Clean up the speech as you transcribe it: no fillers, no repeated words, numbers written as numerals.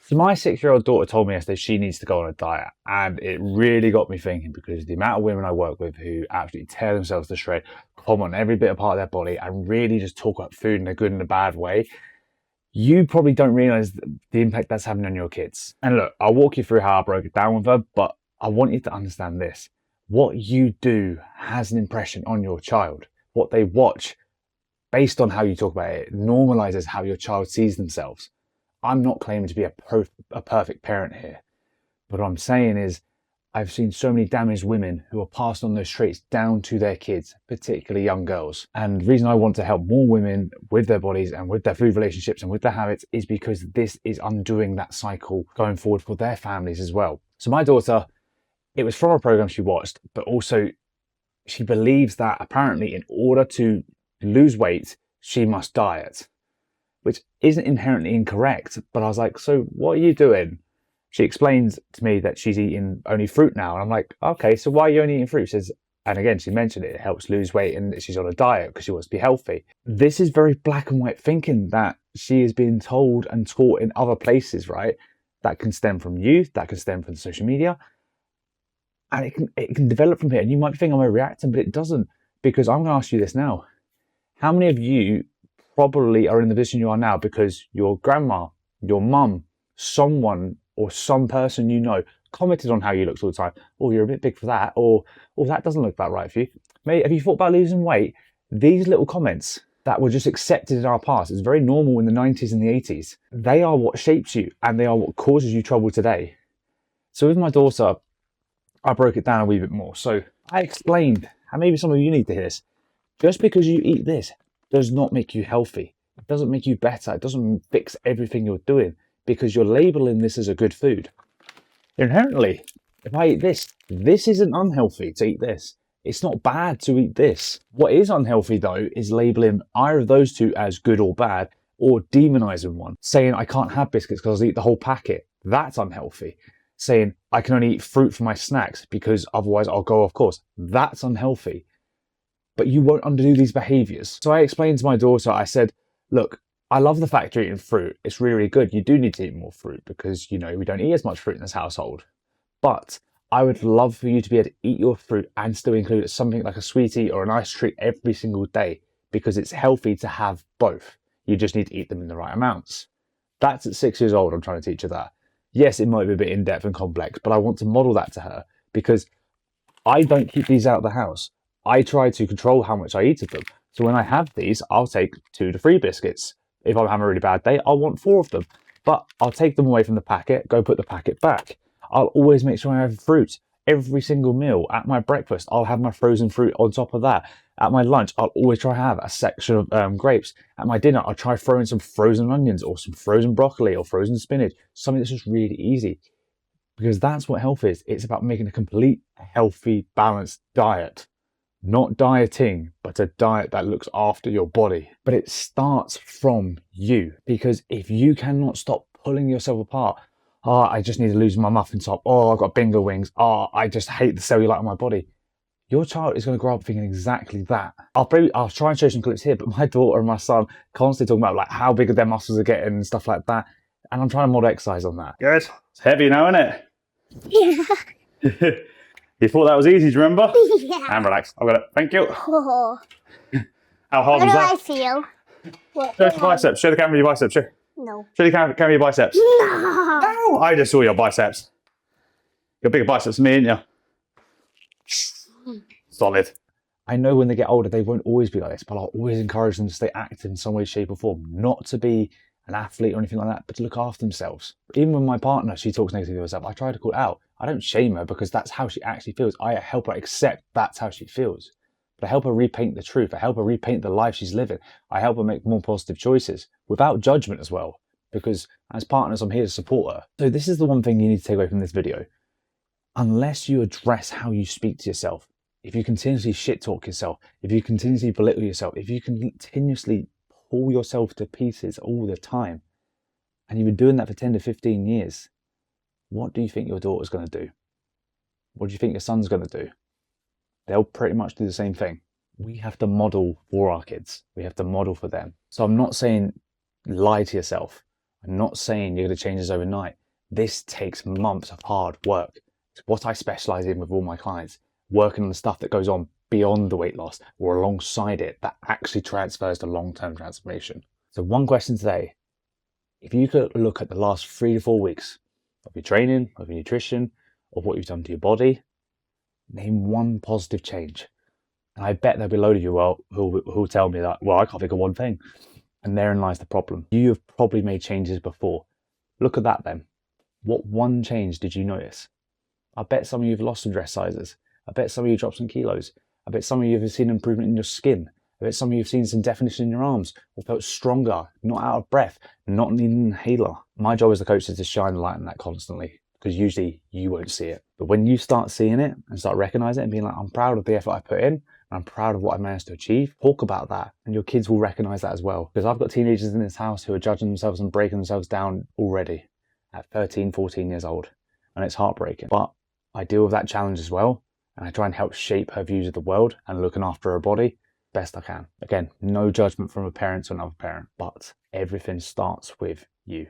So my 6-year-old daughter told me yesterday she needs to go on a diet, and it really got me thinking, because the amount of women I work with who absolutely tear themselves to shred, comment on every bit of part of their body, and really just talk about food in a good and a bad way, you probably don't realize the impact that's having on your kids. And look, I'll walk you through how I broke it down with her, but I want you to understand this. What you do has an impression on your child. What they watch, based on how you talk about it, normalizes how your child sees themselves. I'm not claiming to be a perfect parent here, but what I'm saying is I've seen so many damaged women who are passed on those traits down to their kids, particularly young girls. And the reason I want to help more women with their bodies and with their food relationships and with their habits is because this is undoing that cycle going forward for their families as well. So my daughter, it was from a program she watched, but also she believes that apparently in order to lose weight, she must diet, which isn't inherently incorrect. But I was like, so what are you doing? She explains to me that she's eating only fruit now. And I'm like, okay, so why are you only eating fruit? She says, and again, she mentioned it helps lose weight and she's on a diet because she wants to be healthy. This is very black and white thinking that she is being told and taught in other places, right? That can stem from youth, that can stem from social media. And it can develop from here. And you might be thinking I'm overreacting, but it doesn't, because I'm going to ask you this now. How many of you probably are in the position you are now because your grandma, your mum, someone or some person you know commented on how you looked all the time? Oh, you're a bit big for that, or oh, that doesn't look that right for you. Mate, have you thought about losing weight? These little comments that were just accepted in our past, it's very normal in the 90s and the 80s. They are what shapes you, and they are what causes you trouble today. So with my daughter, I broke it down a wee bit more. So I explained, and maybe some of you need to hear this, just because you eat this does not make you healthy. It doesn't make you better. It doesn't fix everything you're doing because you're labeling this as a good food. Inherently, if I eat this, this isn't unhealthy to eat this. It's not bad to eat this. What is unhealthy though is labeling either of those two as good or bad, or demonizing one, saying I can't have biscuits because I'll eat the whole packet. That's unhealthy. Saying I can only eat fruit for my snacks because otherwise I'll go off course. That's unhealthy. But you won't undo these behaviors. So I explained to my daughter, I said, look, I love the fact you're eating fruit. It's really, really good. You do need to eat more fruit because, you know, we don't eat as much fruit in this household. But I would love for you to be able to eat your fruit and still include something like a sweetie or a nice treat every single day, because it's healthy to have both. You just need to eat them in the right amounts. That's at 6 years old. I'm trying to teach her that. Yes, it might be a bit in-depth and complex, but I want to model that to her because I don't keep these out of the house. I try to control how much I eat of them. So when I have these, I'll take 2 to 3 biscuits. If I'm having a really bad day, I'll want 4 of them. But I'll take them away from the packet, go put the packet back. I'll always make sure I have fruit. Every single meal. At my breakfast, I'll have my frozen fruit on top of that. At my lunch, I'll always try to have a section of grapes. At my dinner, I'll try throwing some frozen onions or some frozen broccoli or frozen spinach. Something that's just really easy. Because that's what health is. It's about making a complete, healthy, balanced diet. Not dieting, but a diet that looks after your body. But it starts from you, because if you cannot stop pulling yourself apart, oh, I just need to lose my muffin top, oh, I've got bingo wings, oh, I just hate the cellulite on my body, your child is going to grow up thinking exactly that. I'll try and show some clips here, but my daughter and my son constantly talking about like how big their muscles are getting and stuff like that, and I'm trying to model exercise on that. Good. It's heavy now, isn't it? Yeah. You thought that was easy, do you remember? Yeah. And relax. I've got it. Thank you. Oh. How hard How was do that? I feel? What Show the biceps. Show the camera your biceps. Show No. the camera your biceps. No. No, I just saw your biceps. You're bigger biceps than me, ain't you? Solid. I know when they get older, they won't always be like this, but I'll always encourage them to stay active in some way, shape or form. Not to be an athlete or anything like that, but to look after themselves. Even with my partner, she talks negatively of herself. I try to call it out. I don't shame her because that's how she actually feels. I help her accept that's how she feels. But I help her repaint the truth. I help her repaint the life she's living. I help her make more positive choices without judgment as well. Because as partners, I'm here to support her. So this is the one thing you need to take away from this video. Unless you address how you speak to yourself, if you continuously shit talk yourself, if you continuously belittle yourself, if you continuously pull yourself to pieces all the time, and you've been doing that for 10 to 15 years, what do you think your daughter's going to do? What do you think your son's going to do? They'll pretty much do the same thing. We have to model for our kids. We have to model for them. So I'm not saying lie to yourself. I'm not saying you're going to change this overnight. This takes months of hard work. It's what I specialize in with all my clients, working on the stuff that goes on beyond the weight loss or alongside it that actually transfers to long-term transformation. So one question today, if you could look at the last 3 to 4 weeks of your training, of your nutrition, of what you've done to your body, name one positive change. And I bet there'll be a load of you who'll tell me that, well, I can't think of one thing. And therein lies the problem. You have probably made changes before. Look at that then. What one change did you notice? I bet some of you have lost some dress sizes. I bet some of you dropped some kilos. I bet some of you have seen improvement in your skin. I bet some of you have seen some definition in your arms, or felt stronger, not out of breath, not needing an inhaler. My job as a coach is to shine the light on that constantly, because usually you won't see it. But when you start seeing it and start recognizing it and being like, I'm proud of the effort I put in, and I'm proud of what I managed to achieve, talk about that, and your kids will recognize that as well. Because I've got teenagers in this house who are judging themselves and breaking themselves down already at 13, 14 years old, and it's heartbreaking. But I deal with that challenge as well, and I try and help shape her views of the world and looking after her body best I can. Again, no judgment from a parent to another parent, but everything starts with you.